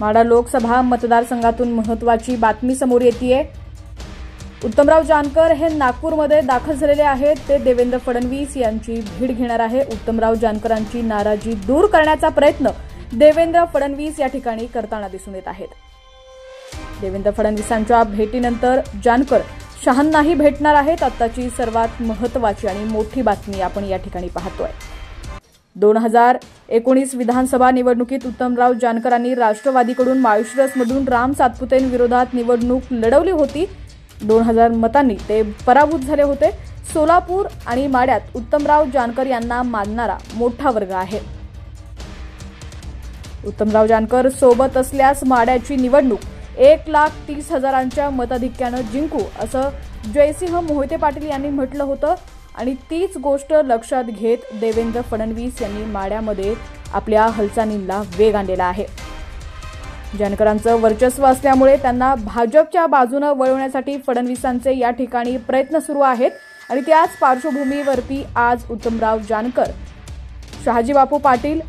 माढा लोकसभा मतदारसंघातून महत्त्वाची बातमी समोर येतेय। उत्तमराव जानकर हे नागपूरमध्ये दाखल झालेले आहेत। ते देवेंद्र फडणवीस यांची भेट घेणार आहे। उत्तमराव जानकरांची नाराजी दूर करण्याचा प्रयत्न देवेंद्र फडणवीस या ठिकाणी करताना दिसून येत आहेत। देवेंद्र फडणवीसांच्या भेटीनंतर जानकर शहांनाही भेटणार आहेत। आताची सर्वात महत्त्वाची आणि मोठी बातमी आपण या ठिकाणी पाहतोय। 2019 विधानसभा निवडणुकीत उत्तमराव जानकरांनी राष्ट्रवादीकडून माळशिरसमधून राम सातपुतेंविरोधात निवडणूक लढवली होती। 2000 मतांनी ते पराभूत झाले होते। सोलापूर आणि माढ्यात उत्तमराव जानकर यांना मानणारा मोठा वर्ग आहे। उत्तमराव जानकर सोबत असल्यास माढ्याची निवडणूक 1,30,000च्या मताधिक्यानं जिंकू असं जयसिंह मोहिते पाटील यांनी म्हटलं होतं आणि तीच गोष्ट लक्षात घेत देवेंद्र फडणवीस यांनी माढ्यामध्ये आपल्या हालचालींना वेग आणलेला आहे। जानकरांचं वर्चस्व असल्यामुळे त्यांना भाजपच्या बाजूने वळवण्यासाठी फडणवीसांचे या ठिकाणी प्रयत्न सुरू आहेत आणि त्याच पार्श्वभूमीवरती आज उत्तमराव जानकर, शहाजीबापू पाटील,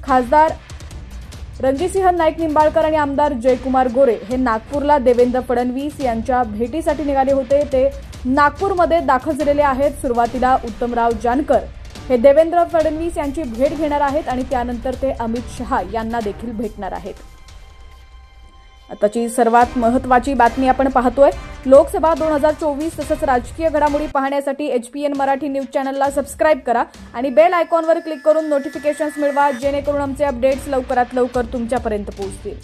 खासदार रणजितसिंह नाईक निंबाळकर आणि आमदार जयकुमार गोरे हे नागपूरला देवेंद्र फडणवीस यांच्या भेटीसाठी निघाले होते। ते नागपूरमध्ये दाखल झालेले आहेत। सुरुवातीला उत्तमराव जानकर हे देवेंद्र फडणवीस यांची भेट घेणार आहेत आणि त्यानंतर ते अमित शहा यांना देखील भेटणार आहेत। आताची सर्वात महत्त्वाची बातमी आपण पाहतोय। लोकसभा 2024 तसंच राजकीय घडामोडी पाहण्यासाठी HPN मराठी न्यूज चॅनलला सबस्क्राइब करा आणि बेल आयकॉनवर क्लिक करून नोटिफिकेशन्स मिळवा, जेणेकरून आमचे अपडेट्स लवकरात लवकर तुमच्यापर्यंत पोहोचतील।